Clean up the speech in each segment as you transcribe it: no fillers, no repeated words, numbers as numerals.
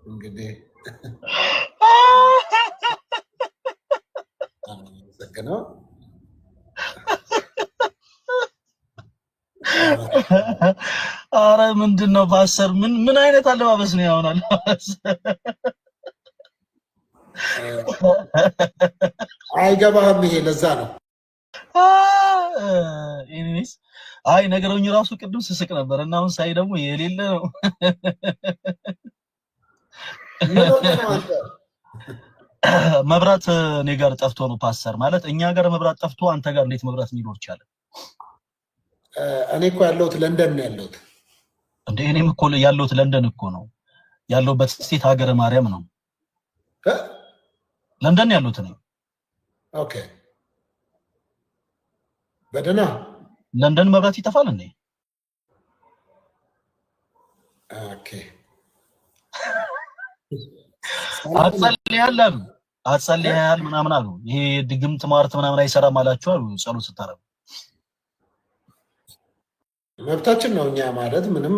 እንግዲህ አመሰግነው። አረ ምንድነው ፓስተር? ምን አይነት አለባበስ ነው ያው አለባበስ? አይገባህም፣ ይሄ ለዛ ነው። ኢኒዌይስ አይ ነገሩኝ ራሱ ቅድም ስስቅ ነበር እና አሁን ሳይ ደግሞ የሌለ ነው። መብራት እኔ ጋር ጠፍቶ ነው ፓስተር። ማለት እኛ ጋር መብራት ጠፍቶ አንተ ጋር እንዴት መብራት ሊኖር ይችላል? እኔ እኮ ያለሁት ለንደን ነው ያለሁት። እንዴ እኔም እኮ ያለሁት ለንደን እኮ ነው ያለሁበት። ስቴት ሀገረ ማርያም ነው ለንደን ያለሁት ነው። ኦኬ በደህና ለንደን መብራት ይጠፋል እንዴ? ኦኬ አጸልያል ምናምን አሉ። ይሄ ድግምት ማርት ምናምን አይሰራም አላችሁ አሉ ጸሎት ስታረጉ። መብታችን ነው እኛ ማለት ምንም።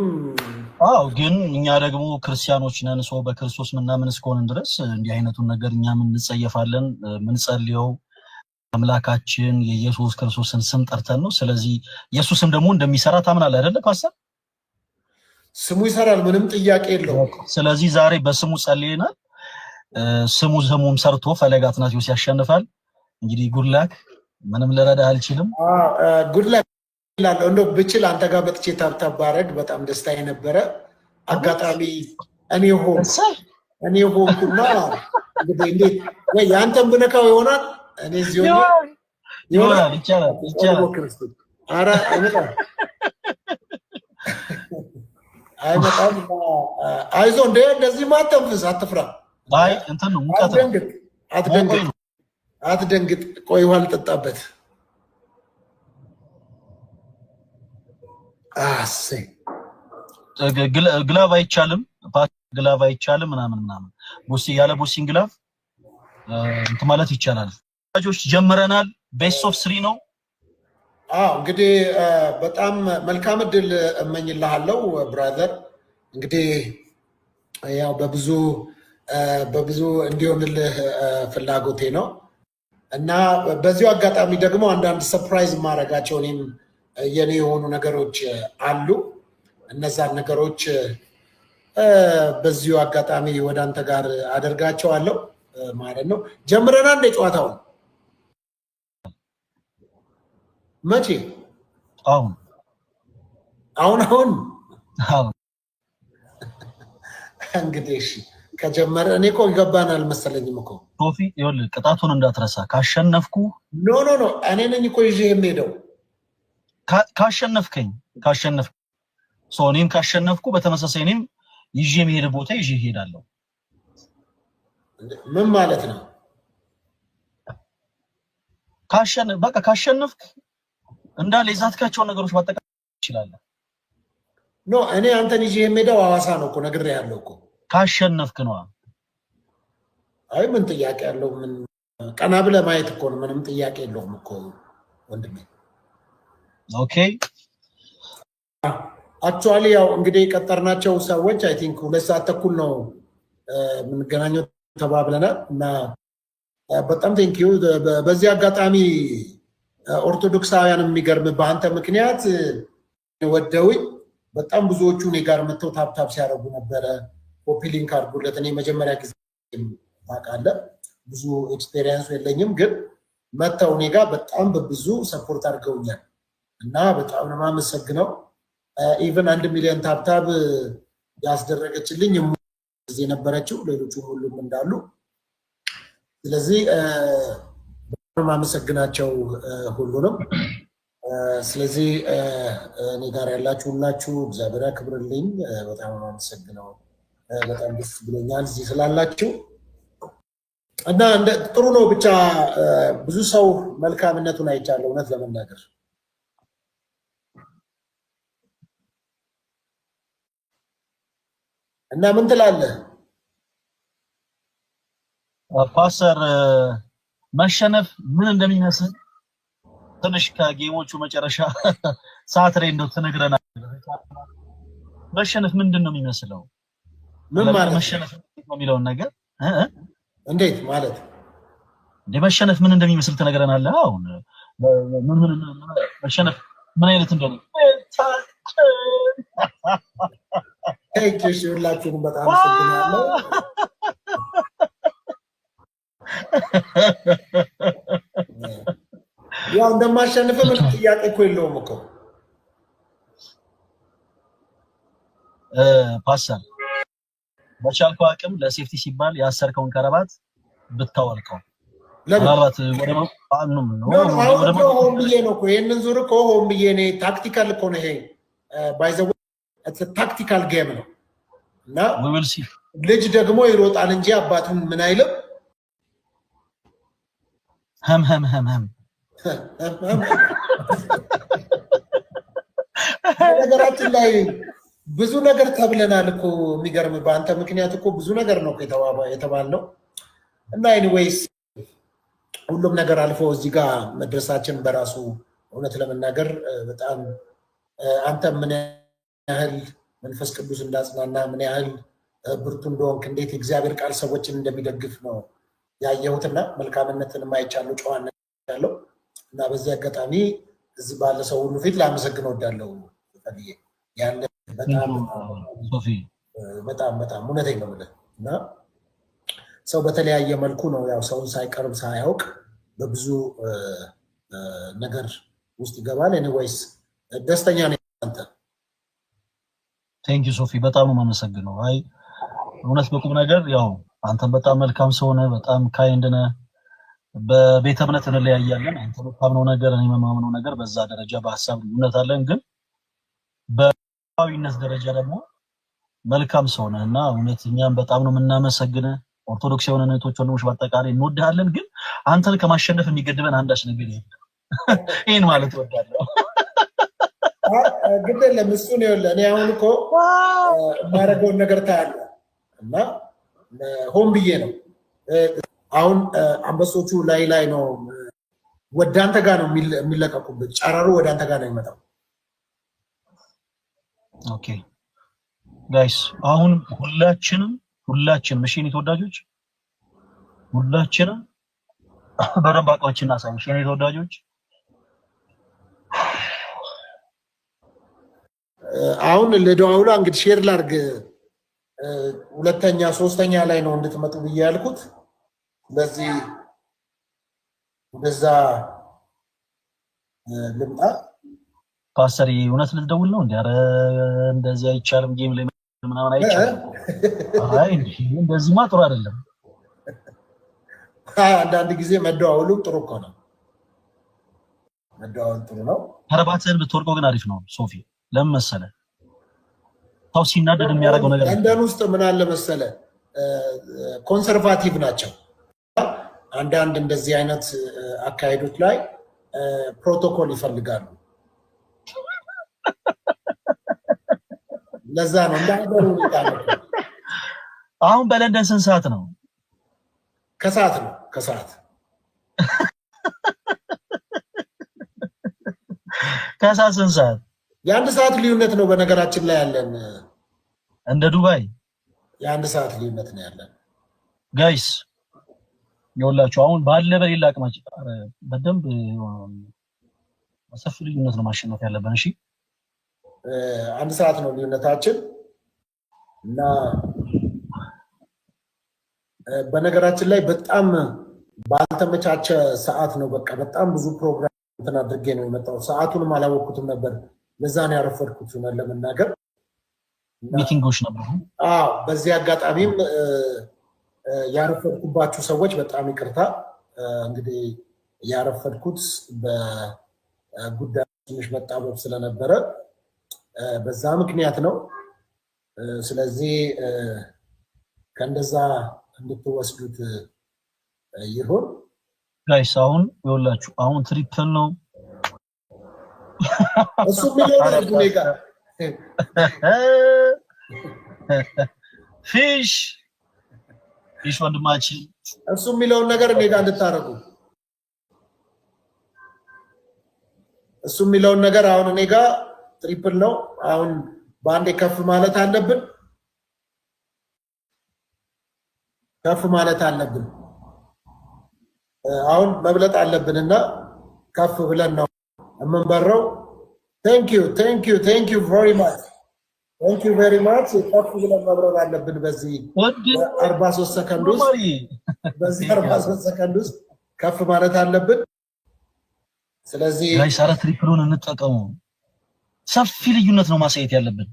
አዎ ግን እኛ ደግሞ ክርስቲያኖች ነን። ሰው በክርስቶስ ምናምን እስከሆንን ድረስ እንዲህ አይነቱን ነገር እኛ ምን እንጸየፋለን? ምን ጸልየው አምላካችን የኢየሱስ ክርስቶስን ስም ጠርተን ነው። ስለዚህ ኢየሱስም ደግሞ እንደሚሰራ ታምናለህ አይደለ ፓስተር? ስሙ ይሰራል፣ ምንም ጥያቄ የለውም። ስለዚህ ዛሬ በስሙ ጸልየናል። ስሙም ሰርቶ ፈለገ አትናቴዎስ ያሸንፋል። እንግዲህ ጉድላክ ምንም ልረዳ አልችልም። ጉድላክ ይላል። እንደው ብችል አንተ ጋር መጥቼ ታብታብ ባረግ በጣም ደስታ የነበረ አጋጣሚ እኔ ሆንኩና እንግዲህ እንዴት ወይ ያንተን ብነካው ይሆናል። እኔ እዚህ ይሆናል። ይቻላል። ኧረ አይመጣም አይመጣም። አይዞህ እንደ እንደዚህ ማተንፍስ አትፍራ። አይ እንትን ነው ሙቀት ነው። አትደንግጥ። ቆይ ውሃ ልጠጣበት። ግላቭ አይቻልም፣ ግላቭ አይቻልም ምናምን ቦሲ ያለ ቦሲን ግላቭ እንትን ማለት ይቻላል። ልጆች ጀምረናል። ቤስት ኦፍ 3 ነው። እንግዲህ በጣም መልካም እድል እመኝልሃለሁ ብራዘር። እንግዲህ ያው በብዙ እንዲሆንልህ ፍላጎቴ ነው እና በዚሁ አጋጣሚ ደግሞ አንዳንድ ሰርፕራይዝ ማድረጋቸው እኔም የኔ የሆኑ ነገሮች አሉ። እነዛን ነገሮች በዚሁ አጋጣሚ ወደ አንተ ጋር አደርጋቸዋለሁ ማለት ነው። ጀምረናል እንደ ጨዋታውን መቼ? አሁን እንግዲህ እሺ ከጀመረ እኔ እኮ ይገባናል አልመሰለኝም እኮ ሶፊ። ይኸውልህ ቅጣቱን እንዳትረሳ። ካሸነፍኩ ኖ እኔ ነኝ እኮ ይዤ የምሄደው። ካሸነፍክ እኔም ካሸነፍኩ በተመሳሳይ እኔም ይዤ የምሄድ ቦታ ይዤ እሄዳለሁ። ምን ማለት ነው? በቃ ካሸነፍክ እንዳለ የዛትካቸውን ነገሮች ማጠቃለል ትችላለህ። ኖ እኔ አንተን ይዤ የምሄደው ሐዋሳ ነው እኮ ነግሬሃለሁ እኮ። ካሸነፍክ ነው። አይ ምን ጥያቄ ያለው? ምን ቀና ብለህ ማየት እኮ ነው። ምንም ጥያቄ የለውም እኮ ወንድሜ። ኦኬ አክቹዋሊ ያው እንግዲህ የቀጠርናቸው ሰዎች አይ ቲንክ 2 ሰዓት ተኩል ነው የምንገናኘው ተባብለናል እና በጣም ቴንኪዩ። በዚህ አጋጣሚ ኦርቶዶክሳውያን የሚገርም በአንተ ምክንያት ወደውኝ በጣም ብዙዎቹ እኔ ጋር መጥተው ታብታብ ሲያደርጉ ነበረ። ኮፒ ሊንክ አድርጉለት። እኔ መጀመሪያ ጊዜ ታውቃለህ ብዙ ኤክስፔሪየንሱ የለኝም፣ ግን መጥተው እኔ ጋር በጣም በብዙ ሰፖርት አድርገውኛል እና በጣም ነው የማመሰግነው። ኢቨን 1 ሚሊዮን ታብታብ ያስደረገችልኝ ጊዜ ነበረችው፣ ሌሎቹም ሁሉም እንዳሉ። ስለዚህ ማመሰግናቸው ሁሉንም። ስለዚህ እኔ ጋር ያላችሁ ሁላችሁ እግዚአብሔር ያክብርልኝ። በጣም ማመሰግነው። በጣም ደስ ብሎኛል እዚህ ስላላችሁ እና ጥሩ ነው። ብቻ ብዙ ሰው መልካምነቱን አይቻለሁ እውነት ለመናገር እና ምን ትላለህ ፓስተር? መሸነፍ ምን እንደሚመስል ትንሽ ከጌሞቹ መጨረሻ ሰዓት ላይ እንደው ትነግረናል። መሸነፍ ምንድን ነው የሚመስለው? ምን ማለት መሸነፍ ነው የሚለውን ነገር እንዴት ማለት መሸነፍ ምን እንደሚመስል ትነግረናለህ? አሁን ምን መሸነፍ ምን አይነት እንደሆነ እሺ፣ ሁላችሁንም በጣም አመሰግናለሁ። ያው እንደማሸንፍ ምንም ጥያቄ እኮ የለውም እኮ ፓስተር። በቻልከው አቅም ለሴፍቲ ሲባል ያሰርከውን ከረባት ብታወልቀው ምናልባት ወደ ሆን ብዬ ነው እኮ ይህንን ዙር እኮ ሆን ብዬ እኔ ታክቲካል እኮ ነው ይሄ ባይዘው ታክቲካል ጌም ነው እና ልጅ ደግሞ ይሮጣል እንጂ አባቱን ምን አይልም። ህም ነገራችን ላይ ብዙ ነገር ተብለናል እኮ የሚገርም በአንተ ምክንያት እኮ ብዙ ነገር ነው የተባልነው እና ኤኒዌይስ ሁሉም ነገር አልፎ እዚህ ጋር መድረሳችን በራሱ እውነት ለመናገር በጣም አንተ ምን ያህል መንፈስ ቅዱስ እንዳጽናና ምን ያህል ብርቱ እንደሆንክ እንዴት እግዚአብሔር ቃል ሰዎችን እንደሚደግፍ ነው ያየሁትና መልካምነትን የማይቻለው ጨዋነት ያለው እና በዚህ አጋጣሚ እዚህ ባለ ሰው ሁሉ ፊት ላመሰግን እወዳለሁ። ያለ በጣም በጣም እውነቴን ነው የምልህ እና ሰው በተለያየ መልኩ ነው ያው ሰውን ሳይቀርብ ሳያውቅ በብዙ ነገር ውስጥ ይገባል። ኤኒዌይስ ደስተኛ ነኝ አንተ። ቴንክ ዩ ሶፊ፣ በጣም ነው የማመሰግነው። አይ እውነት በቁም ነገር ያው አንተም በጣም መልካም ሰው ነህ፣ በጣም ካይንድ ነህ። በቤተ እምነት እንለያያለን። አንተ የምታምነው ነገር እኔ የማምነው ነገር በዛ ደረጃ በሀሳብ ልዩነት አለን፣ ግን በሰዋዊነት ደረጃ ደግሞ መልካም ሰው ነህ እና እውነት እኛም በጣም ነው የምናመሰግንህ። ኦርቶዶክስ የሆነ እህቶች ወንድሞች በአጠቃላይ እንወድሃለን፣ ግን አንተን ከማሸነፍ የሚገድበን አንዳች ነገር የለም። ይህን ማለት እወዳለሁ። ግድ የለም እሱን ይኸውልህ፣ እኔ አሁን እኮ የማደርገውን ነገር ታያለህ እና ሆን ብዬ ነው አሁን አንበሶቹ ላይ ነው ወደ አንተ ጋር ነው የሚለቀቁበት። ጨረሩ ወደ አንተ ጋር ነው የሚመጣው። ኦኬ ጋይስ፣ አሁን ሁላችንም እሺ የኔ ተወዳጆች ሁላችንም በደንብ አቋችን እናሳይ። እሺ የኔ ተወዳጆች አሁን ለደዋውላ እንግዲህ ሼር ላርግ ሁለተኛ ሶስተኛ ላይ ነው እንድትመጡ ብዬ ያልኩት። ስለዚህ እንደዛ ልምጣ። ፓስተር እውነት ልትደውል ነው እንዴ? ኧረ እንደዚህ አይቻልም፣ ጌም ላይ ምናምን አይቻልም። አይ እንደዚህማ ጥሩ አይደለም። አንዳንድ ጊዜ መደዋወሉም ጥሩ እኮ ነው። መደዋወል ጥሩ ነው። ከረባትህን ብትወርቀው ግን አሪፍ ነው ሶፊ። ለምን መሰለህ? ሰው ሲናደድ የሚያደርገው ነገር ለንደን ውስጥ ምን አለ መሰለህ፣ ኮንሰርቫቲቭ ናቸው። አንዳንድ እንደዚህ አይነት አካሄዶች ላይ ፕሮቶኮል ይፈልጋሉ። ለዛ ነው እንዳገሩ ነው። አሁን በለንደን ስንት ሰዓት ነው? ከሰዓት ነው። ከሰዓት ስንት ሰዓት? የአንድ ሰዓት ልዩነት ነው በነገራችን ላይ ያለን። እንደ ዱባይ የአንድ ሰዓት ልዩነት ነው ያለን ጋይስ። ይኸውላችሁ አሁን ባለ በሌላ አቅማችን በደንብ ሰፊ ልዩነት ነው ማሸነፍ ያለብን። እሺ አንድ ሰዓት ነው ልዩነታችን እና በነገራችን ላይ በጣም ባልተመቻቸ ሰዓት ነው። በቃ በጣም ብዙ ፕሮግራም እንትን አድርጌ ነው የመጣው። ሰዓቱንም አላወቅኩትም ነበር። ለዛ ነው ያረፈድኩት ለመናገር። ሚቲንጎች ነበሩ። አዎ በዚህ አጋጣሚም ያረፈድኩባችሁ ሰዎች በጣም ይቅርታ። እንግዲህ ያረፈድኩት በጉዳይ ትንሽ መጣበብ ስለነበረ በዛ ምክንያት ነው። ስለዚህ ከእንደዛ እንድትወስዱት ይሁን ጋይስ። አሁን ይኸውላችሁ አሁን ትሪፕል ነው እሱ የሚለው ጋር ፊሽ ወንድማችን እሱ የሚለውን ነገር እኔ ጋር እንድታረጉ እሱ የሚለውን ነገር አሁን እኔ ጋር ትሪፕል ነው። አሁን በአንዴ ከፍ ማለት አለብን፣ ከፍ ማለት አለብን። አሁን መብለጥ አለብንና ከፍ ብለን ነው የምንበረው። ቴንኪዩ ቴንኪዩ ቴንኪዩ ቬሪ ማች ቴንኪዩ ቬሪ ማች። ከፍ ብለን መብረር አለብን በዚህ 43 ሰከንድ ውስጥ በዚህ 43 ሰከንድ ውስጥ ከፍ ማለት አለብን። ስለዚህ ጋይስ አረ ትሪፕሉን እንጠቀሙ። ሰፊ ልዩነት ነው ማሳየት ያለብን።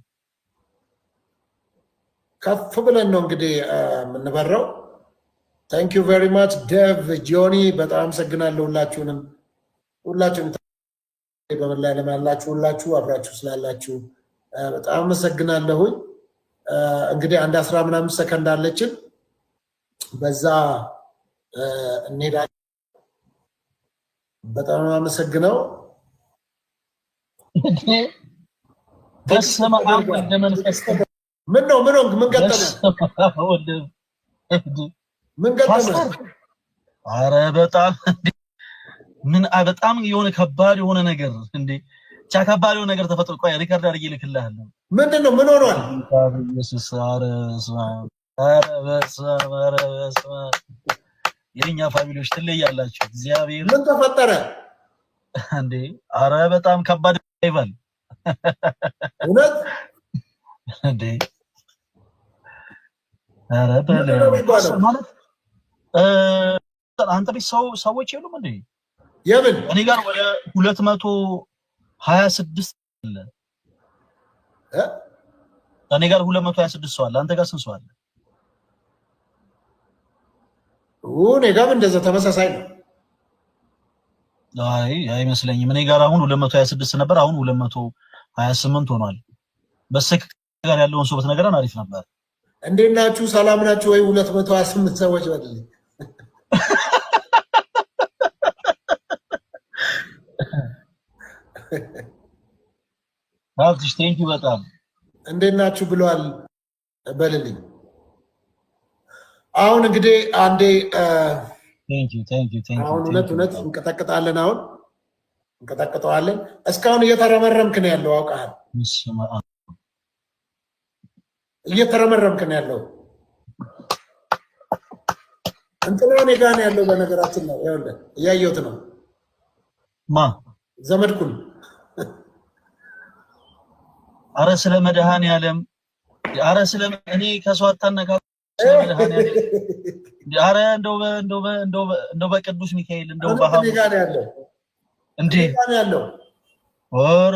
ከፍ ብለን ነው እንግዲህ የምንበረው። ታንክ ዩ ቬሪ ማች ዴቭ ጆኒ፣ በጣም አመሰግናለሁ። ሁላችሁም በመላ ዓለም ያላችሁ ሁላችሁ አብራችሁ ስላላችሁ በጣም አመሰግናለሁኝ። እንግዲህ አንድ 10 ምናምን ሰከንድ አለችን፣ በዛ እንሄዳለን። በጣም አመሰግነው። በስመ አብ ወወልድ ወመንፈስ ቅዱስ። ምን ነው ምን ገጠመ? ምን ገጠመ? አረ በጣም የሆነ ከባድ የሆነ ነገር እንዴ! ከባድ የሆነ ነገር ተፈጥሮ። ቆይ ሪከርድ አድርጌ ልክልሃለሁ። ምንድነው? ምን ሆኗል? ኢየሱስ አረ በስመ የኛ ፋሚሊዎች ትለያላችሁ። እግዚአብሔር ምን ተፈጠረ እንዴ? አረ በጣም ከባድ ይባል እውነት እንዴ? አረ ማለት አንተ ቤት ሰዎች የሉም እንዴ? የምን እኔ ጋር ወደ 226 አለ። እኔ ጋር 226 ሰው አለ። አንተ ጋር ስንት ሰው አለ? እኔ ጋር እንደዛ ተመሳሳይ ነው። አይ አይመስለኝም። እኔ ጋር አሁን 226 ነበር፣ አሁን 228 ሆኗል። በስልክ ጋር ያለውን ሰው ብትነግረን አሪፍ ነበር። እንዴት ናችሁ? ሰላም ናችሁ ወይ? 228 ሰዎች በልልኝ። ሀብትሽ ቴንኪ በጣም እንዴት ናችሁ ብሏል በልልኝ። አሁን እንግዲህ አንዴ አሁን እውነት እንቀጠቅጣለን። አሁን እንቀጠቅጠዋለን። እስካሁን እየተረመረምክ ነው ያለው፣ አውቃለሁ። እየተረመረምክ ነው ያለው። እንትና እኔ ጋር ነው ያለው። በነገራችን ነው ይኸውልህ፣ እያየሁት ነው። ዘመድኩን አረ ስለ መድኃኔዓለም አረ ስለ እኔ ከሰው አታነካ አረ እንደው በቅዱስ ሚካኤል እንደው ባሃው እንዴ ያለው ኧረ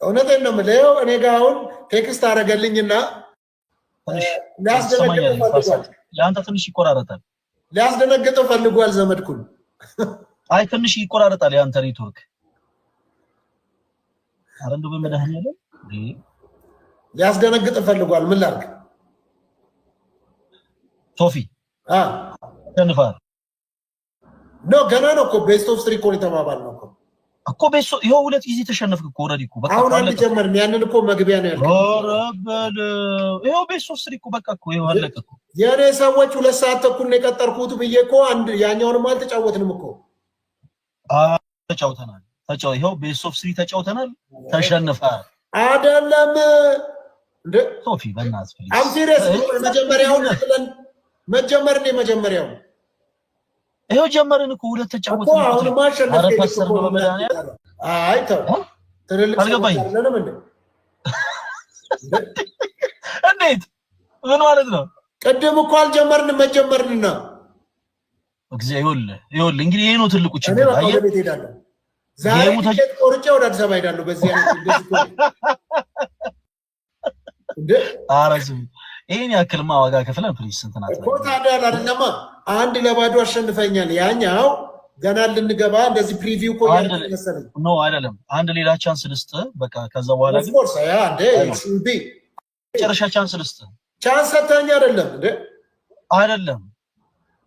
እውነቴን ነው የምልህ። እኔ ጋር አሁን ቴክስት አደረገልኝና ለአንተ ትንሽ ይቆራረጣል። ሊያስደነግጠው ፈልጓል ዘመድኩን። አይ ትንሽ ይቆራረጣል የአንተ ኔትወርክ። አረ እንደው በመድኃኔዓለም ሊያስደነግጥ ፈልጓል። ምን ላድርግ? ሶፊ ተንፋር ኖ ገና ነው እኮ ቤስት ኦፍ 3 ኮን ተባባል ነው እኮ ቤስት ይሄው 2 ጊዜ ተሸነፍክ እኮ ኦሬዲ እኮ በቃ አሁን አንድ ጀመርን። ያንን እኮ መግቢያ ነው ያልከው። ኧረ በል ይሄው ቤስት ኦፍ 3 እኮ በቃ እኮ ይሄው አለቀ እኮ። የኔ ሰዎች 2 ሰዓት ተኩል ነው የቀጠርኩት ብዬ እኮ አንድ ያኛውንም አልተጫወትንም እኮ። ተጫውተናል። ይሄው ቤስት ኦፍ 3 ተጫውተናል። ተሸንፈሃል አይደለም እንዴ ሶፊ? በእናትህ ፕሊዝ አም ሲሪየስ። መጀመሪያውን መጀመሪያው ይሄው ጀመርን እኮ 2 ተጫወትን እኮ። አሁን ማሸነፍ አረ ፓስተር ነው በመድኃኔዓለም። አይ ተው ትልልቅ አልገባኝም። እንዴት ምን ማለት ነው? ቅድም እኮ አልጀመርንም መጀመርንና ይኸውልህ እንግዲህ ይሄ ነው ትልቁ ችግር። አየህ ቤት ሄዳለሁ ዛሬ ቲኬት ቆርጬ ወደ አዲስ አበባ ሄዳለሁ። በዚህ እንዴ አራዝ ይሄን ያክልማ ዋጋ ከፍለን ፕሊስ ስንት ናት እኮ ታዲያ አይደለማ። 1-0 አሸንፈኛል። ያኛው ገና ልንገባ እንደዚህ ፕሪቪው እኮ ያለ መሰለኝ። ኖ አይደለም፣ አንድ ሌላ ቻንስ ልስጥ በቃ። ከዛ በኋላ ግን ፎርስ ያ እንዴ ሹድ ቢ ጨረሻ ቻንስ ልስጥ። ቻንስ ሰተኛ አይደለም እንዴ? አይደለም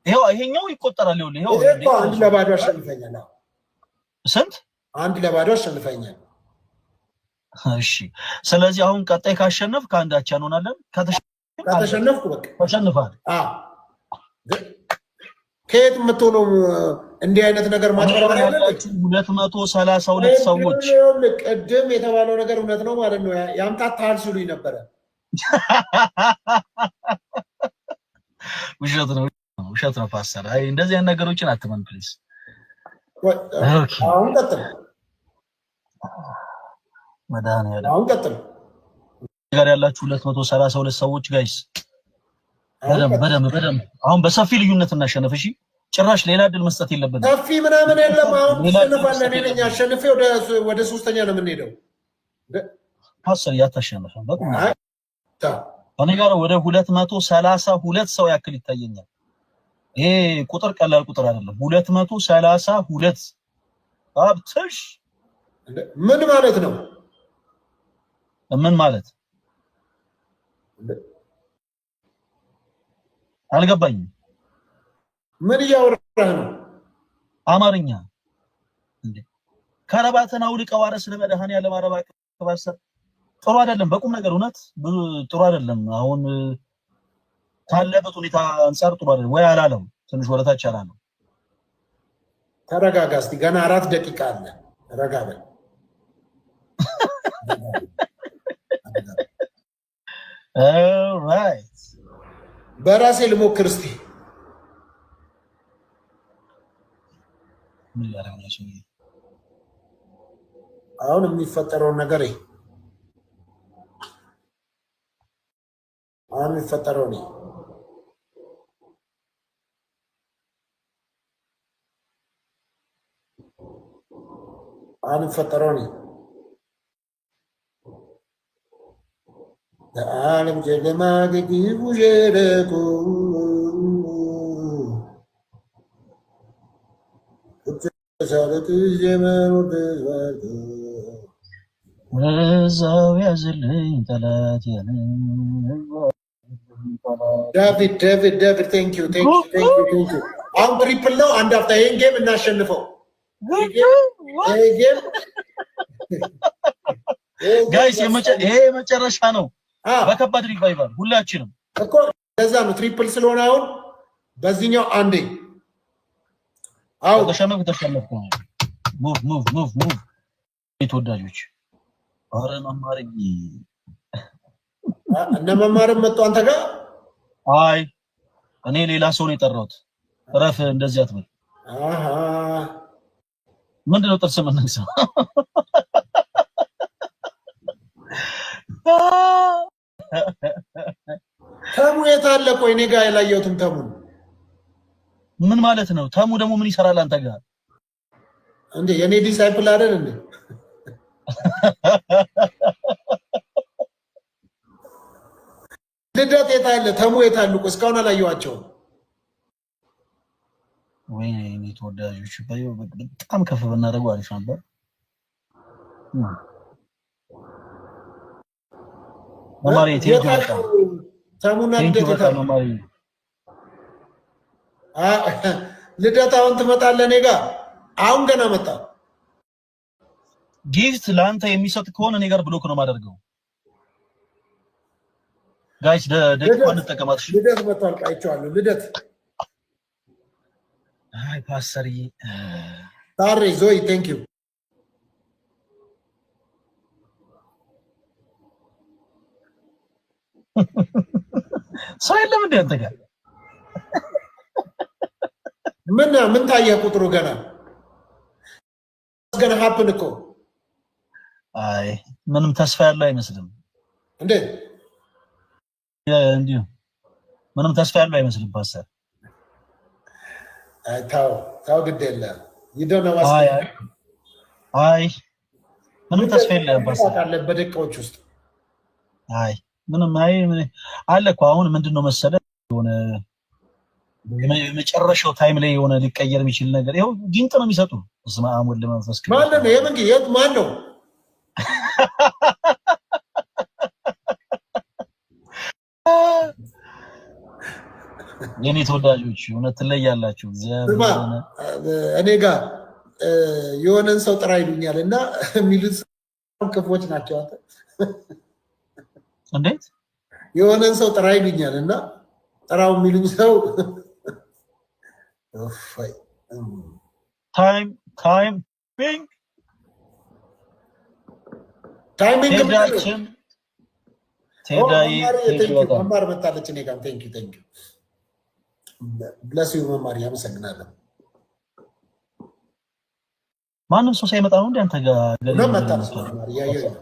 ይሄኛው ይቆጠራል። ይኸው 1-0 አሸንፈኛል። ስንት 1-0 አሸንፈኛል። እሺ ስለዚህ አሁን ቀጣይ ካሸነፍ ከአንዳቻ እንሆናለን። ከተሸነፍኩ በቃ ተሸንፋል። ከየት የምትሆነው እንዲህ አይነት ነገር ማጭበርበር ያለባችሁ 232 ሰዎች ቅድም የተባለው ነገር እውነት ነው ማለት ነው። ያምታታል ሲሉኝ ነበረ። ውሸት ነው ፓስተር። አይ እንደዚህ አይነት ነገሮችን አትመን ፕሊዝ። አሁን ቀጥል መድኃኒዓለም አሁን ቀጥል። ጋር ያላችሁ 232 ሰዎች ጋይስ በደም አሁን በሰፊ ልዩነት እናሸነፍ። እሺ ጭራሽ ሌላ እድል መስጠት የለብንም። ሰፊ ምናምን የለም። አሁን ተሸንፋለን። እኔ ነኝ አሸንፌ ወደ ሶስተኛ ነው የምንሄደው። ፓስተር ያታሸነፈን በቃ እኔ ጋር ወደ 232 ሰው ያክል ይታየኛል። ይሄ ቁጥር ቀላል ቁጥር አይደለም። 232 አብትሽ ምን ማለት ነው? ምን ማለት አልገባኝም። ምን እያወራህ ነው? አማርኛ እንዴ ከረባትን አውልቀው አረ ስለ መድኃኒዓለም አረባ ከባሰ ጥሩ አይደለም። በቁም ነገር እውነት ጥሩ አይደለም። አሁን ካለበት ሁኔታ አንፃር ጥሩ አይደለም ወይ አላለም። ትንሽ ወረታች አላለም። ተረጋጋ እስቲ ገና 4 ደቂቃ አለ። ረጋ በል። ኦልራይት በራሴ ልሞክር እስቲ። አሁን የሚፈጠረውን ነገር አሁን የሚፈጠረው ነው። አሁን የሚፈጠረው ነው። ለዓለም ጨለማ ግግቡ ሸለቆ እዛው ያዝልኝ ጠላት ዳቪድ ቴንክ ዩ። አሁን ትሪፕል ነው። አንድ አፍታ ይሄን ጌም እናሸንፈው። ጋይስ ይሄ መጨረሻ ነው። በከባድ ሪቫይቫል ሁላችንም እኮ ለዛ ነው ትሪፕል ስለሆነ አሁን በዚህኛው አንዴ ተሸነፍኩ። ሙቭ ተወዳጆች። ኧረ መማርኝ እነ መማርም መጡ አንተ ጋር። አይ እኔ ሌላ ሰው ነው የጠራሁት። እረፍ እንደዚህ አትበል። ምንድነው ጥርስ የምንነግሰው? ተሙ የት አለ? ቆይ እኔ ጋር ያላየሁትም ተሙን። ምን ማለት ነው? ተሙ ደግሞ ምን ይሰራል አንተ ጋር እንዴ? የኔ ዲሳይፕል አይደል እንዴ? ልደት የት አለ? ተሙ የት አሉ? እስካሁን አላየኋቸውም። ወይኔ ተወዳጆች በጣም ከፍ ብናደርገው አሪፍ ነበር። መማሪ ተሙና ልደት አሁን ትመጣለህ እኔ ጋር። አሁን ገና መጣ። ጊፍት ለአንተ የሚሰጥ ከሆነ እኔ ጋር ብሎክ ነው የማደርገው። ጋይስ ደቂቃ እንጠቀማት። ልደት መጥቷል። ቃይቼዋለሁ። ልደት አይ ፓስተር ታሬ ዞይ ቴንክ ዩ። ሰው የለም እንደ አንተ ጋር ምን ታየህ? ቁጥሩ ገና ሀፕን እኮ። አይ ምንም ተስፋ ያለው አይመስልም። እንዴት እንዲሁ ምንም ተስፋ ያለው አይመስልም ፓስተር። ታው ግድ የለም ይደነው። አይ ምንም ተስፋ የለም ፓስተር አለ በደቂቃዎች ውስጥ። አይ ምንም አለ እኮ አሁን ምንድነው መሰለህ የሆነ የመጨረሻው ታይም ላይ የሆነ ሊቀየር የሚችል ነገር ይኸው ጊንጥ ነው የሚሰጡ። እስማ አሞል ለመንፈስ ማን ነው የምን የት ማን ነው? የኔ ተወዳጆች እውነት ትለያላችሁ። እኔ ጋር የሆነን ሰው ጥራ ይሉኛል እና የሚሉት ክፎች ናቸው። እንዴት የሆነን ሰው ጥራ ይሉኛል እና ጥራው የሚሉኝ ሰው ታይሚንግ ቴዳችን ቴዳይ መማር መጣለች እኔ ጋር ቴንክ ዩ ብለስ ዩ መማር ያመሰግናለሁ። ማንም ሰው ሳይመጣ ነው እንዴ አንተ ጋር ነው መጣለች መማር ያየው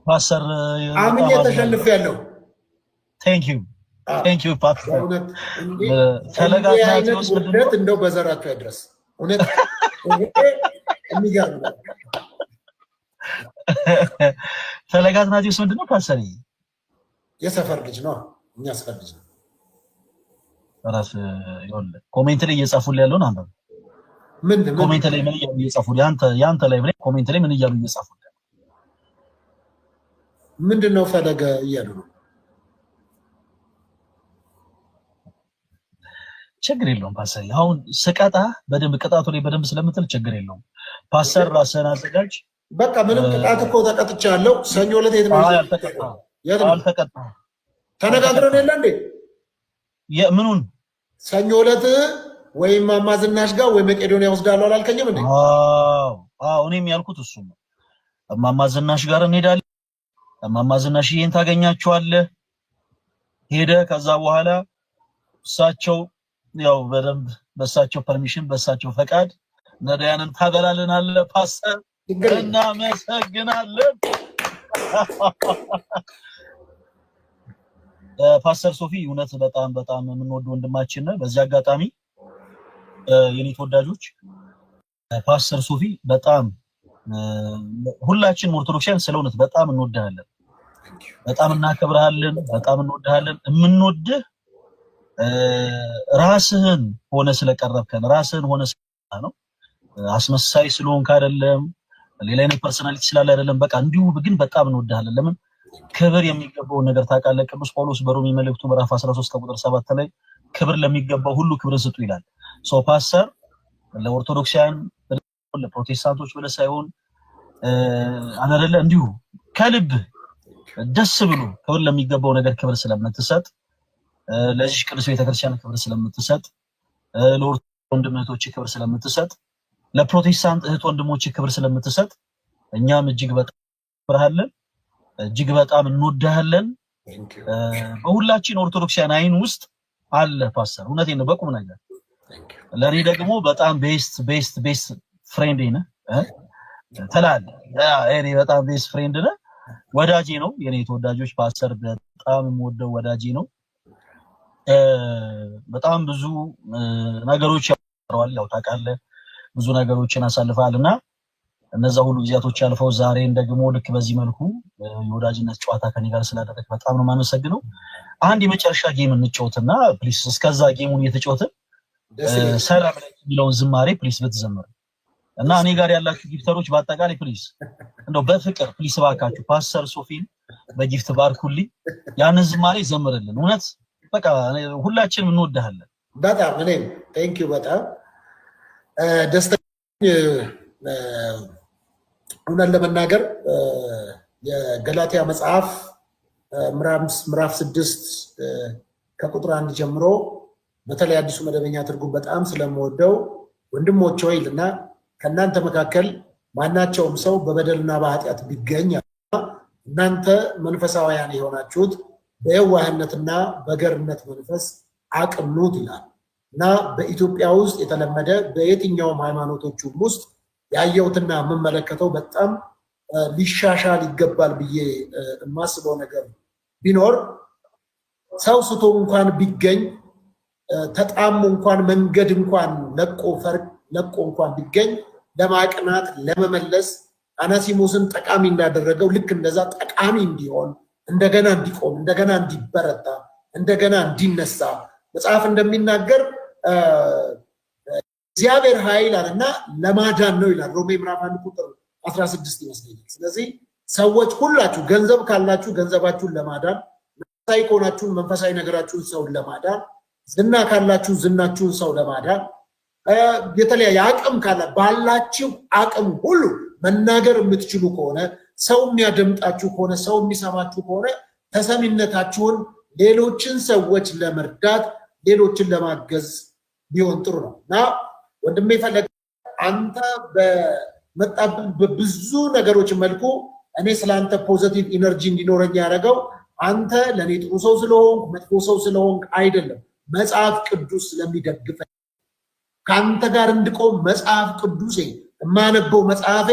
ፓስተር አምኜ ተሸንፌያለሁ። ቴንክ ዩ ፓስተር ተለጋግናችሁ ምንድነው እንደው በዘራችሁ አይድረስ እውነት የሚገርም ነው። ተለጋግናችሁ ምንድነው ፓስተር የሰፈር ልጅ ነው እኛ ሰፈር ልጅ ነው። ራስ ይወል ኮሜንት ላይ እየጻፉልኝ ያለውን አንተ ምን ኮሜንት ላይ ምን እየጻፉልኝ ያንተ ላይ ኮሜንት ላይ ምን እያሉ እየጻፉልኝ ምንድነው ፈለገ እያሉ ነው። ችግር የለውም ፓስተር አሁን ስቀጣ በደንብ ቅጣቱ ላይ በደንብ ስለምትል ችግር የለውም ፓስተር ራስህን አዘጋጅ። በቃ ምንም ቅጣት እኮ ተቀጥቻለሁ። ሰኞ ዕለት የት ነው አልተቀጣም ተነጋግረን የለ እንዴ ምኑን ሰኞ ዕለት ወይም ማማዝናሽ ጋር ወይ መቄዶንያ ወስዳለሁ አላልከኝም እንዴ? አዎ እኔም ያልኩት እሱ ነው። ማማዝናሽ ጋር እንሄዳለን። ማማዝናሽዬን ታገኛቸዋለህ ሄደ ከዛ በኋላ እሳቸው ያው በደንብ በእሳቸው ፐርሚሽን በእሳቸው ፈቃድ ነዳያንን ታበላልናለህ ፓስተር እናመሰግናለን። ፓስተር ሶፊ እውነት በጣም በጣም የምንወደው ወንድማችን ነው። በዚህ አጋጣሚ የኔ ተወዳጆች ፓስተር ሶፊ በጣም ሁላችንም ኦርቶዶክሳውያን ስለእውነት በጣም እንወድሃለን፣ በጣም እናከብርሃለን፣ በጣም እንወድሃለን። የምንወድህ ራስህን ሆነ ስለቀረብከን ራስህን ሆነ ነው አስመሳይ ስለሆንክ አይደለም፣ ሌላ አይነት ፐርሰናሊቲ ስላለ አይደለም። በቃ እንዲሁ ግን በጣም እንወድሃለን። ለምን ክብር የሚገባውን ነገር ታውቃለህ። ቅዱስ ጳውሎስ በሮሜ መልእክቱ ምዕራፍ 13 ቁጥር 7 ላይ ክብር ለሚገባው ሁሉ ክብርን ስጡ ይላል። ሶ ፓስተር ለኦርቶዶክሳውያን ለፕሮቴስታንቶች ብለህ ሳይሆን አይደለ እንዲሁ ከልብ ደስ ብሎ ክብር ለሚገባው ነገር ክብር ስለምትሰጥ ለዚህ ቅዱስ ቤተክርስቲያን ክብር ስለምትሰጥ ለኦርቶዶክስ ወንድሞች ክብር ስለምትሰጥ ለፕሮቴስታንት እህት ወንድሞች ክብር ስለምትሰጥ እኛም እጅግ በጣም ብርሃለን እጅግ በጣም እንወድሃለን። በሁላችን ኦርቶዶክሳውያን አይን ውስጥ አለ ፓስተር። እውነቴን ነው በቁም ነገር ለኔ ደግሞ በጣም ቤስት ፍሬንድ ነህ ትላለህ። እኔ በጣም ቤስት ፍሬንድ ነህ፣ ወዳጄ ነው። የኔ ተወዳጆች ፓስተር በጣም የምወደው ወዳጄ ነው። በጣም ብዙ ነገሮች ያወራዋል፣ ያው ታውቃለህ ብዙ ነገሮችን አሳልፈዋልና እነዛ ሁሉ ጊዜያቶች አልፈው ዛሬን ደግሞ ልክ በዚህ መልኩ የወዳጅነት ጨዋታ ከኔ ጋር ስላደረክ በጣም ነው የማመሰግነው። አንድ የመጨረሻ ጌም እንጫወትና ፕሊስ እስከዛ ጌሙን እየተጫወትን ሰላም ላይ የሚለውን ዝማሬ ፕሊስ ብትዘምር እና እኔ ጋር ያላችሁ ጊፍተሮች በአጠቃላይ ፕሊስ እንደው በፍቅር ፕሊስ ባካችሁ ፓስተር ሶፊን በጊፍት ባርኩልኝ፣ ያንን ዝማሬ ዘምርልን። እውነት በቃ ሁላችንም እንወድሃለን በጣም እኔም ቴንክ ዩ በጣም ደስተኛ እውነት ለመናገር የገላትያ መጽሐፍ ምዕራፍ 6 ከቁጥር 1 ጀምሮ በተለይ አዲሱ መደበኛ ትርጉም በጣም ስለምወደው ወንድሞች ሆይ ይልና ከእናንተ መካከል ማናቸውም ሰው በበደልና በኃጢአት ቢገኝ እናንተ መንፈሳውያን የሆናችሁት በየዋህነትና በገርነት መንፈስ አቅኑት ይላል እና በኢትዮጵያ ውስጥ የተለመደ በየትኛውም ሃይማኖቶች ውስጥ ያየሁትና የምመለከተው በጣም ሊሻሻል ይገባል ብዬ የማስበው ነገር ቢኖር ሰው ስቶ እንኳን ቢገኝ ተጣሙ እንኳን መንገድ እንኳን ለቆ እንኳን ቢገኝ ለማቅናት ለመመለስ አናሲሞስን ጠቃሚ እንዳደረገው ልክ እንደዛ ጠቃሚ እንዲሆን እንደገና እንዲቆም እንደገና እንዲበረታ እንደገና እንዲነሳ መጽሐፍ እንደሚናገር እግዚአብሔር ኃይል አለና ለማዳን ነው ይላል። ሮሜ ምዕራፍ 1 ቁጥር 16 ይመስለኛል። ስለዚህ ሰዎች ሁላችሁ ገንዘብ ካላችሁ ገንዘባችሁን ለማዳን፣ መንፈሳዊ ከሆናችሁ መንፈሳዊ ነገራችሁን ሰውን ለማዳን፣ ዝና ካላችሁ ዝናችሁን ሰው ለማዳን፣ የተለያየ አቅም ካለ ባላችሁ አቅም ሁሉ መናገር የምትችሉ ከሆነ ሰው የሚያደምጣችሁ ከሆነ ሰው የሚሰማችሁ ከሆነ ተሰሚነታችሁን ሌሎችን ሰዎች ለመርዳት ሌሎችን ለማገዝ ቢሆን ጥሩ ነው እና ወንድሜ ፈለገ አንተ በመጣብን በብዙ ነገሮች መልኩ እኔ ስላንተ ፖዚቲቭ ኢነርጂ እንዲኖረኝ ያደረገው አንተ ለኔ ጥሩ ሰው ስለሆንክ መጥፎ ሰው ስለሆንክ አይደለም። መጽሐፍ ቅዱስ ስለሚደግፈኝ ከአንተ ጋር እንድቆም መጽሐፍ ቅዱሴ የማነበው መጽሐፌ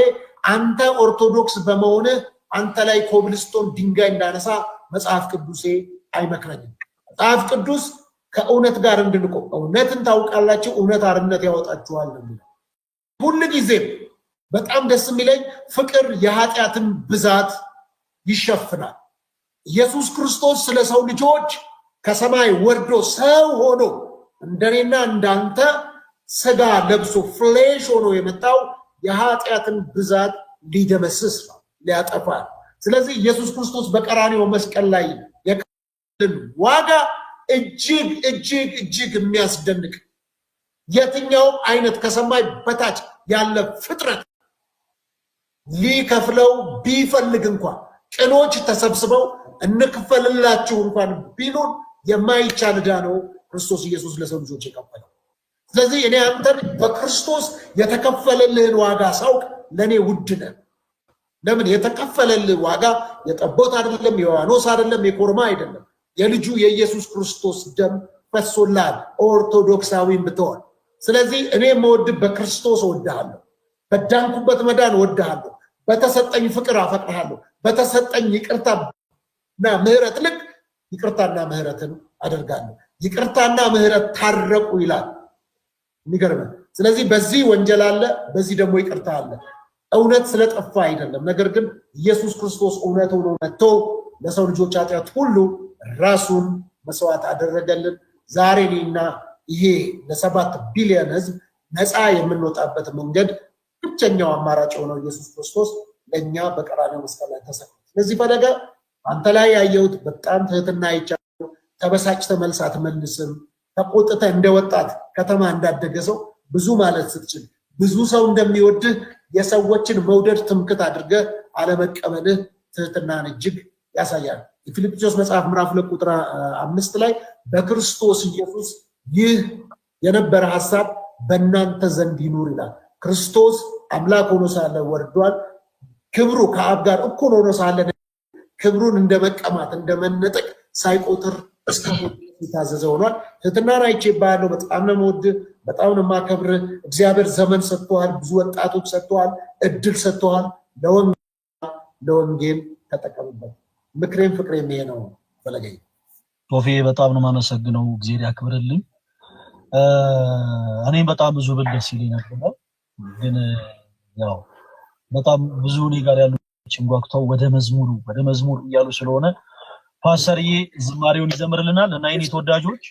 አንተ ኦርቶዶክስ በመሆንህ አንተ ላይ ኮብልስቶን ድንጋይ እንዳነሳ መጽሐፍ ቅዱሴ አይመክረኝም። መጽሐፍ ቅዱስ ከእውነት ጋር እንድንቆም እውነትን ታውቃላችሁ፣ እውነት አርነት ያወጣችኋል ነው። ሁሉ ጊዜም በጣም ደስ የሚለኝ ፍቅር የኃጢአትን ብዛት ይሸፍናል። ኢየሱስ ክርስቶስ ስለ ሰው ልጆች ከሰማይ ወርዶ ሰው ሆኖ እንደኔና እንዳንተ ስጋ ለብሶ ፍሌሽ ሆኖ የመጣው የኃጢአትን ብዛት ሊደመስስ ነው፣ ሊያጠፋ። ስለዚህ ኢየሱስ ክርስቶስ በቀራንዮ መስቀል ላይ የከፈለን ዋጋ እጅግ እጅግ እጅግ የሚያስደንቅ የትኛውም አይነት ከሰማይ በታች ያለ ፍጥረት ሊከፍለው ቢፈልግ እንኳን ቅኖች ተሰብስበው እንክፈልላችሁ እንኳን ቢሉን የማይቻል ዕዳ ነው ክርስቶስ ኢየሱስ ለሰው ልጆች የከፈለው። ስለዚህ እኔ አንተን በክርስቶስ የተከፈለልህን ዋጋ ሳውቅ ለእኔ ውድ ነህ። ለምን? የተከፈለልህ ዋጋ የጠቦት አይደለም፣ የዋኖስ አይደለም፣ የኮርማ አይደለም። የልጁ የኢየሱስ ክርስቶስ ደም ፈሶላል ኦርቶዶክሳዊም ብትሆን። ስለዚህ እኔ የምወድህ በክርስቶስ እወድሃለሁ፣ በዳንኩበት መዳን እወድሃለሁ፣ በተሰጠኝ ፍቅር አፈቅርሃለሁ፣ በተሰጠኝ ይቅርታና ምህረት ልክ ይቅርታና ምህረትን አደርጋለሁ። ይቅርታና ምህረት ታረቁ ይላል። የሚገርም። ስለዚህ በዚህ ወንጀል አለ፣ በዚህ ደግሞ ይቅርታ አለ። እውነት ስለጠፋ አይደለም፣ ነገር ግን ኢየሱስ ክርስቶስ እውነት ሆኖ መጥቶ ለሰው ልጆች ኃጢአት ሁሉ ራሱን መስዋዕት አደረገልን። ዛሬ እኔና ይሄ ለ7 ቢሊዮን ህዝብ ነፃ የምንወጣበት መንገድ ብቸኛው አማራጭ የሆነው ኢየሱስ ክርስቶስ ለእኛ በቀራንዮ መስቀል ላይ ተሰቅሏል። ስለዚህ ፈለገ አንተ ላይ ያየሁት በጣም ትህትና አይቻለሁ። ተበሳጭተህ መልስ አትመልስም። ተቆጥተህ እንደወጣት ከተማ እንዳደገ ሰው ብዙ ማለት ስትችል ብዙ ሰው እንደሚወድህ የሰዎችን መውደድ ትምክት አድርገህ አለመቀበልህ ትህትናን እጅግ ያሳያል። የፊልጵስዩስ መጽሐፍ ምዕራፍ 2 ቁጥር 5 ላይ በክርስቶስ ኢየሱስ ይህ የነበረ ሐሳብ በእናንተ ዘንድ ይኑር ይላል። ክርስቶስ አምላክ ሆኖ ሳለ ወርዷል። ክብሩ ከአብ ጋር እኩል ሆኖ ሳለ ክብሩን እንደመቀማት እንደመነጠቅ ሳይቆጥር እስከ ሞት የታዘዘ ሆኗል። ትህትናን አይቼብሃለሁ። በጣም ነው የምወድህ፣ በጣም ነው የማከብርህ። እግዚአብሔር ዘመን ሰጥቶሃል፣ ብዙ ወጣቶች ሰጥቶሃል፣ እድል ሰጥቶሃል። ለወንጌል ተጠቀምበት። ምክሬም ፍቅሬም ይሄ ነው። ፈለገኝ ቶፌ በጣም ነው የማመሰግነው። እግዚአብሔር ያክብርልኝ። እኔም በጣም ብዙ ብል ደስ ይለኝ ነበር፣ ግን ያው በጣም ብዙ እኔ ጋር ያሉ ጓጉተው ወደ መዝሙር እያሉ ስለሆነ ፓስተርዬ ዝማሬውን ይዘምርልናል እና የኔ ተወዳጆች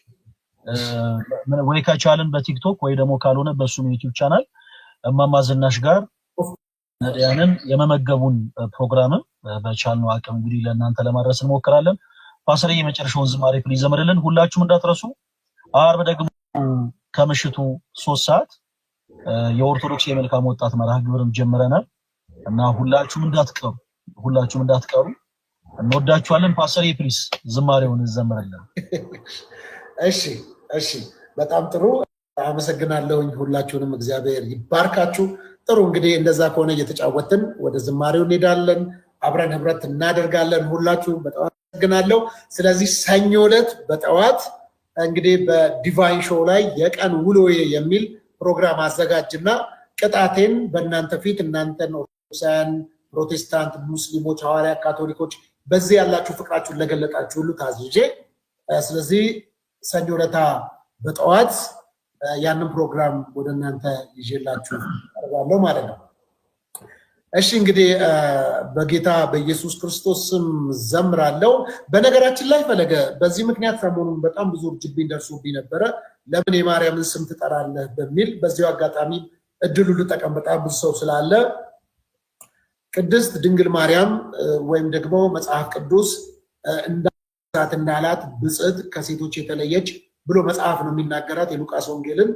ወይ ከቻልን በቲክቶክ ወይ ደግሞ ካልሆነ በሱም ዩቲዩብ ቻናል እማማ ዝናሽ ጋር ነዳያንን የመመገቡን ፕሮግራም በቻልነው አቅም እንግዲህ ለእናንተ ለማድረስ እንሞክራለን። ፓስተርዬ የመጨረሻውን ዝማሬ ፕሊዝ ይዘምርልን። ሁላችሁም እንዳትረሱ አርብ ደግሞ ከምሽቱ 3 ሰዓት የኦርቶዶክስ የመልካም ወጣት መርሃ ግብርን ጀምረናል እና ሁላችሁም እንዳትቀሩ እንወዳችኋለን። ፓስተር ፕሊስ ዝማሬውን እንዘምራለን። እሺ በጣም ጥሩ አመሰግናለሁኝ። ሁላችሁንም እግዚአብሔር ይባርካችሁ። ጥሩ እንግዲህ እንደዛ ከሆነ እየተጫወትን ወደ ዝማሬው እንሄዳለን፣ አብረን ህብረት እናደርጋለን። ሁላችሁም በጣም አመሰግናለሁ። ስለዚህ ሰኞ ዕለት በጠዋት እንግዲህ በዲቫይን ሾው ላይ የቀን ውሎዬ የሚል ፕሮግራም አዘጋጅና ቅጣቴን በእናንተ ፊት እናንተን ኦርቶዶክሳውያን፣ ፕሮቴስታንት፣ ሙስሊሞች፣ ሐዋርያ፣ ካቶሊኮች በዚህ ያላችሁ ፍቅራችሁን ለገለጣችሁ ሁሉ ታዝዤ ስለዚህ ሰኞ ዕለት በጠዋት ያንን ፕሮግራም ወደ እናንተ ይዤላችሁ ቀርባለሁ ማለት ነው። እሺ እንግዲህ በጌታ በኢየሱስ ክርስቶስ ስም ዘምራለሁ። በነገራችን ላይ ፈለገ በዚህ ምክንያት ሰሞኑን በጣም ብዙ እርጅብኝ ደርሶብኝ ነበረ። ለምን የማርያምን ስም ትጠራለህ በሚል በዚሁ አጋጣሚ እድሉ ልጠቀም። በጣም ብዙ ሰው ስላለ ቅድስት ድንግል ማርያም ወይም ደግሞ መጽሐፍ ቅዱስ እንዳላት ብጽዕት ከሴቶች የተለየች ብሎ መጽሐፍ ነው የሚናገራት። የሉቃስ ወንጌልን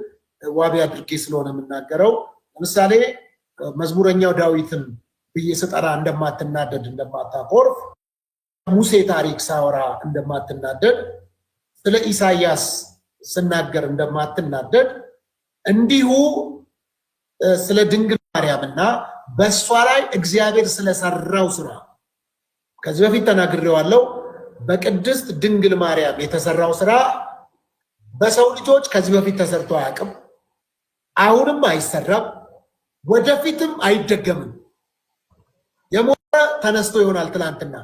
ዋቢ አድርጌ ስለሆነ የምናገረው ለምሳሌ መዝሙረኛው ዳዊትን ብዬ ስጠራ እንደማትናደድ እንደማታኮርፍ ሙሴ ታሪክ ሳወራ እንደማትናደድ ስለ ኢሳያስ ስናገር እንደማትናደድ እንዲሁ ስለ ድንግል ማርያምና በሷ ላይ እግዚአብሔር ስለሰራው ስራ ከዚህ በፊት ተናግሬዋለሁ። በቅድስት ድንግል ማርያም የተሰራው ስራ በሰው ልጆች ከዚህ በፊት ተሰርቶ አያውቅም። አሁንም አይሰራም፣ ወደፊትም አይደገምም። የሞተ ተነስቶ ይሆናል ትላንትና።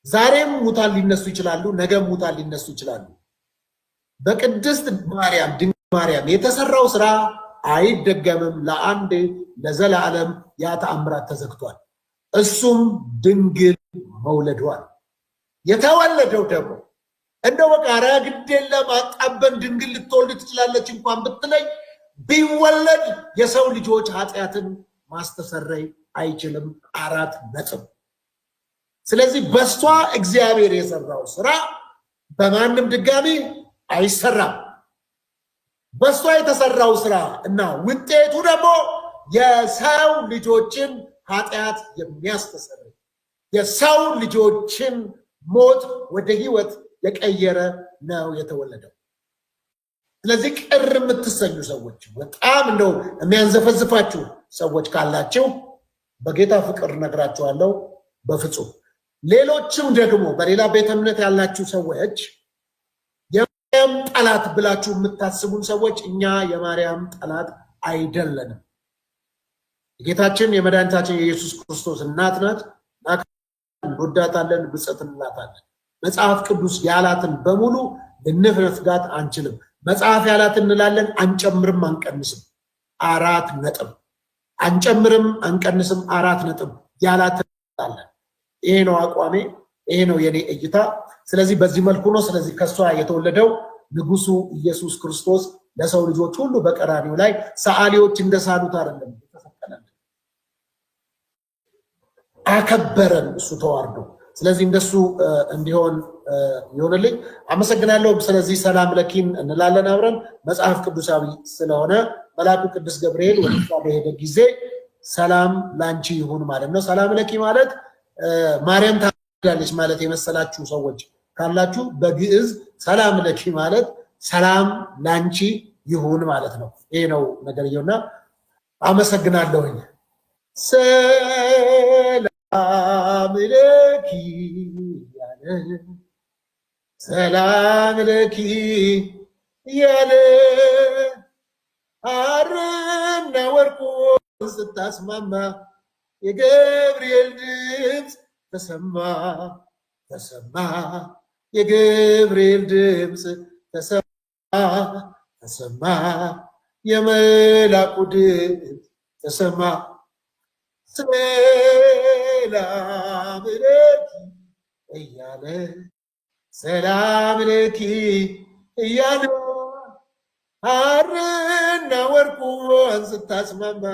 ዛሬም ሙታን ሊነሱ ይችላሉ፣ ነገም ሙታን ሊነሱ ይችላሉ። በቅድስት ማርያም ድንግል ማርያም የተሰራው ስራ አይደገምም። ለአንድ ለዘላለም ያ ተአምራት ተዘግቷል። እሱም ድንግል መውለዷል። የተወለደው ደግሞ እንደው በቃ ኧረ ግድ የለም አጣበን ድንግል ልትወልድ ትችላለች እንኳን ብትለኝ ቢወለድ የሰው ልጆች ኃጢአትን ማስተሰረይ አይችልም። 4 ነጥብ። ስለዚህ በሷ እግዚአብሔር የሰራው ስራ በማንም ድጋሚ አይሰራም። በሷ የተሰራው ስራ እና ውጤቱ ደግሞ የሰው ልጆችን ኃጢአት የሚያስተሰርይ የሰው ልጆችን ሞት ወደ ህይወት የቀየረ ነው የተወለደው። ስለዚህ ቅር የምትሰኙ ሰዎች በጣም እንደው የሚያንዘፈዝፋችሁ ሰዎች ካላችሁ በጌታ ፍቅር ነግራችኋለሁ፣ በፍጹም ሌሎችም ደግሞ በሌላ ቤተ እምነት ያላችሁ ሰዎች የማርያም ጠላት ብላችሁ የምታስቡን ሰዎች እኛ የማርያም ጠላት አይደለንም። የጌታችን የመድኃኒታችን የኢየሱስ ክርስቶስ እናት ናት። እንወዳታለን፣ ብፅዕት እንላታለን። መጽሐፍ ቅዱስ ያላትን በሙሉ ልንፍጋት አንችልም። መጽሐፍ ያላትን እንላለን፣ አንጨምርም አንቀንስም። 4 ነጥብ። አንጨምርም አንቀንስም። 4 ነጥብ ያላትን እንላለን። ይሄ ነው አቋሜ፣ ይሄ ነው የኔ እይታ። ስለዚህ በዚህ መልኩ ነው። ስለዚህ ከሷ የተወለደው ንጉሱ ኢየሱስ ክርስቶስ ለሰው ልጆች ሁሉ በቀራኒው ላይ ሰዓሊዎች እንደሳሉት አይደለም የተሰቀለልን፣ አከበረን እሱ ተዋርዶ። ስለዚህ እንደሱ እንዲሆን ይሆንልኝ። አመሰግናለሁ። ስለዚህ ሰላም ለኪን እንላለን አብረን። መጽሐፍ ቅዱሳዊ ስለሆነ መልአኩ ቅዱስ ገብርኤል ወደ እሷ በሄደ ጊዜ ሰላም ላንቺ ይሁን ማለት ነው። ሰላም ለኪ ማለት ማርያም ታለች ማለት የመሰላችሁ ሰዎች ካላችሁ በግዕዝ ሰላም ለኪ ማለት ሰላም ላንቺ ይሁን ማለት ነው። ይሄ ነው ነገርየውና አመሰግናለሁኝ። ሰላም ለኪ ያለ ሰላም ለኪ ያለ ሐርና ወርቁን ስታስማማ የገብርኤል ድምፅ ተሰማ ተሰማ፣ የገብርኤል ድምፅ ተሰማ ተሰማ፣ የመላኩ ድምፅ ተሰማ። ሰላም ለኪ እያለ ሰላም ለኪ እያለ ሐርና ወርቁን ስታስማማ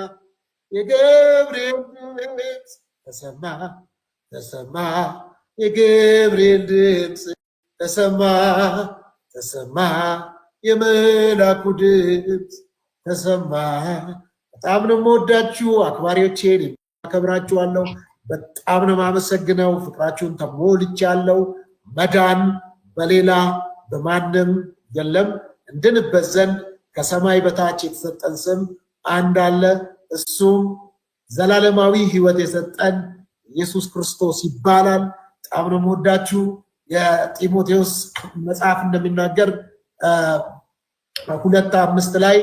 የገብርኤል ድምፅ ተሰማ ተሰማ፣ የገብርኤል ድምፅ ተሰማ ተሰማ፣ የመላኩ ድምፅ ተሰማ። በጣም ነው የምወዳችሁ አክባሪዎቼን፣ አከብራችኋለሁ። በጣም ነው የማመሰግነው። ፍቅራችሁን ተሞልቻለሁ። መዳን በሌላ በማንም የለም። እንድንበት ዘንድ ከሰማይ በታች የተሰጠን ስም አንድ አለ። እሱም ዘላለማዊ ሕይወት የሰጠን ኢየሱስ ክርስቶስ ይባላል። በጣም ነው የምወዳችሁ። የጢሞቴዎስ መጽሐፍ እንደሚናገር 2:5 ላይ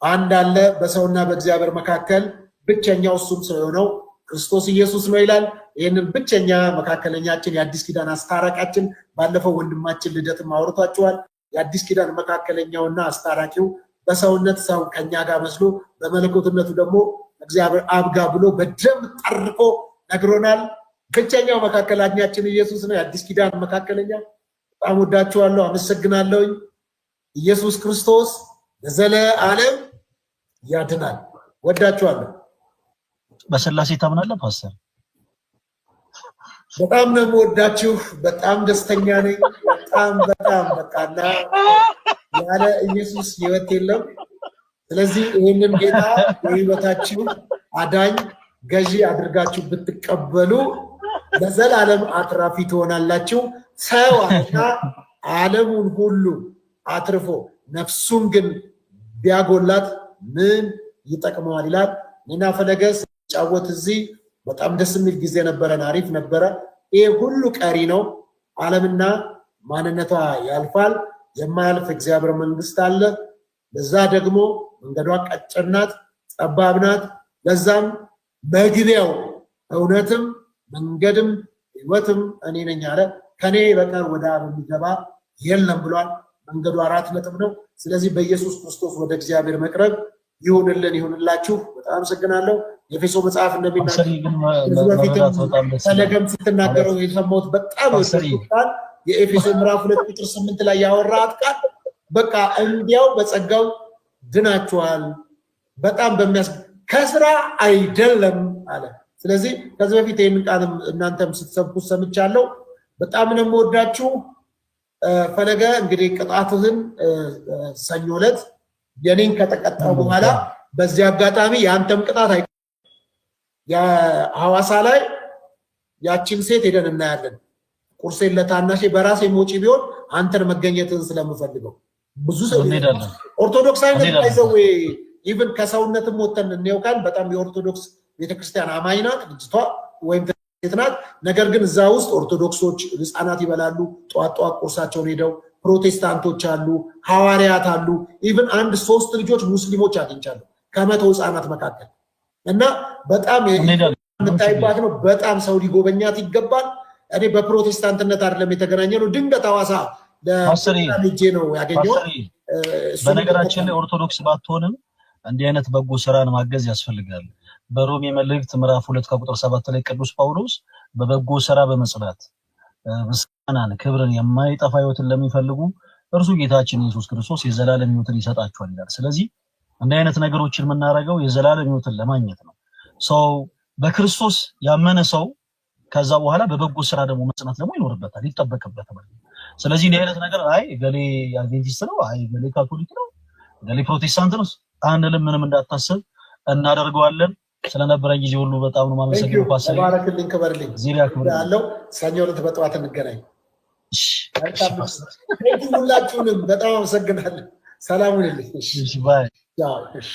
አንድ አለ በሰውና በእግዚአብሔር መካከል ብቸኛው እሱም ሰው የሆነው ክርስቶስ ኢየሱስ ነው ይላል። ይህንን ብቸኛ መካከለኛችን የአዲስ ኪዳን አስታራቂያችን ባለፈው ወንድማችን ልደትም አውርቷቸዋል። የአዲስ ኪዳን መካከለኛውና አስታራቂው በሰውነት ሰው ከኛ ጋር መስሎ በመለኮትነቱ ደግሞ እግዚአብሔር አብጋ ብሎ በደም ጠርቆ ነግሮናል። ብቸኛው መካከለኛችን ኢየሱስ ነው፣ የአዲስ ኪዳን መካከለኛ። በጣም ወዳችኋለሁ፣ አመሰግናለሁኝ። ኢየሱስ ክርስቶስ ለዘለዓለም ያድናል። ወዳችኋለሁ። በስላሴ ታምናለህ ፓስተር? በጣም ነው የምወዳችሁ። በጣም ደስተኛ ነኝ። በጣም በቃና ያለ ኢየሱስ ህይወት የለም። ስለዚህ ይህንን ጌታ በሕይወታችሁ አዳኝ ገዢ አድርጋችሁ ብትቀበሉ ለዘላለም አትራፊ ትሆናላችሁ። ሰው አለና ዓለሙን ሁሉ አትርፎ ነፍሱን ግን ቢያጎላት ምን ይጠቅመዋል ይላል። እኔና ፈለገ ስንጫወት እዚህ በጣም ደስ የሚል ጊዜ ነበረን። አሪፍ ነበረ። ይሄ ሁሉ ቀሪ ነው። ዓለምና ማንነቷ ያልፋል። የማያልፍ እግዚአብሔር መንግስት አለ። ለዛ ደግሞ መንገዷ ቀጭን ናት፣ ጠባብ ናት። ለዛም መግቢያው እውነትም መንገድም ሕይወትም እኔ ነኝ አለ። ከኔ በቀር ወደ አብ የሚገባ የለም ብሏል። መንገዱ 4 ነጥብ ነው። ስለዚህ በኢየሱስ ክርስቶስ ወደ እግዚአብሔር መቅረብ ይሁንልን፣ ይሁንላችሁ። በጣም አመሰግናለሁ። የኤፌሶ መጽሐፍ እንደሚናገር ፈለገም ስትናገረው የሰማሁት በጣም ቃል የኤፌሶ ምዕራፍ 2 ቁጥር 8 ላይ ያወራት ቃል በቃ እንዲያው በጸጋው ድናችኋል፣ በጣም ከስራ አይደለም አለ። ስለዚህ ከዚህ በፊት ይህንን ቃል እናንተም ስትሰብኩት ሰምቻለሁ። በጣም ነው የምወዳችሁ። ፈለገ እንግዲህ ቅጣትህን ሰኞ ዕለት የኔን ከተቀጣው በኋላ በዚህ አጋጣሚ የአንተም ቅጣት የሐዋሳ ላይ ያችን ሴት ሄደን እናያለን። ቁርሴን ለታናሼ በራሴ ሞጪ ቢሆን አንተን መገኘትን ስለምፈልገው ብዙ ሰው ኦርቶዶክሳዊ ይዘው ኢቭን ከሰውነትም ወተን እንየውቃል። በጣም የኦርቶዶክስ ቤተክርስቲያን አማኝ ናት ልጅቷ ወይም ሴት ናት። ነገር ግን እዛ ውስጥ ኦርቶዶክሶች ህፃናት ይበላሉ፣ ጠዋት ጠዋት ቁርሳቸውን ሄደው፣ ፕሮቴስታንቶች አሉ፣ ሐዋርያት አሉ። ኢቭን 1-3 ልጆች ሙስሊሞች አግኝቻለሁ ከ100 ህፃናት መካከል እና በጣም የምታይባት ነው። በጣም ሰው ሊጎበኛት ይገባል። እኔ በፕሮቴስታንትነት አይደለም የተገናኘ ነው። ድንገት ሐዋሳ ለልጄ ነው ያገኘው። በነገራችን ላይ ኦርቶዶክስ ባትሆንም እንዲህ አይነት በጎ ስራን ማገዝ ያስፈልጋል። በሮሜ መልእክት ምዕራፍ 2 ከቁጥር 7 ላይ ቅዱስ ጳውሎስ በበጎ ስራ በመጽናት ምስጋናን፣ ክብርን፣ የማይጠፋ ህይወትን ለሚፈልጉ እርሱ ጌታችን ኢየሱስ ክርስቶስ የዘላለም ህይወትን ይሰጣቸዋል ይላል። ስለዚህ እንዲህ አይነት ነገሮችን የምናደርገው የዘላለም ህይወትን ለማግኘት ነው። ሰው በክርስቶስ ያመነ ሰው ከዛ በኋላ በበጎ ስራ ደግሞ መጽናት ደግሞ ይኖርበታል፣ ይጠበቅበታል። ስለዚህ እንዲህ አይነት ነገር አይ ገሌ አድቬንቲስት ነው፣ አይ ገሌ ካቶሊክ ነው፣ ገሌ ፕሮቴስታንት ነው አንልም። ምንም እንዳታስብ እናደርገዋለን። ስለነበረን ጊዜ ሁሉ በጣም ነው ማመሰግነው። ፓስተር ተባረክልኝ፣ ክበርልኝ። ዚሪያ ክብር ያለው ሰኞ ዕለት በጠዋት እንገናኝ። ሁላችሁንም በጣም አመሰግናለሁ። ሰላም ሁኑልኝ። እሺ ባይ። ያው እሺ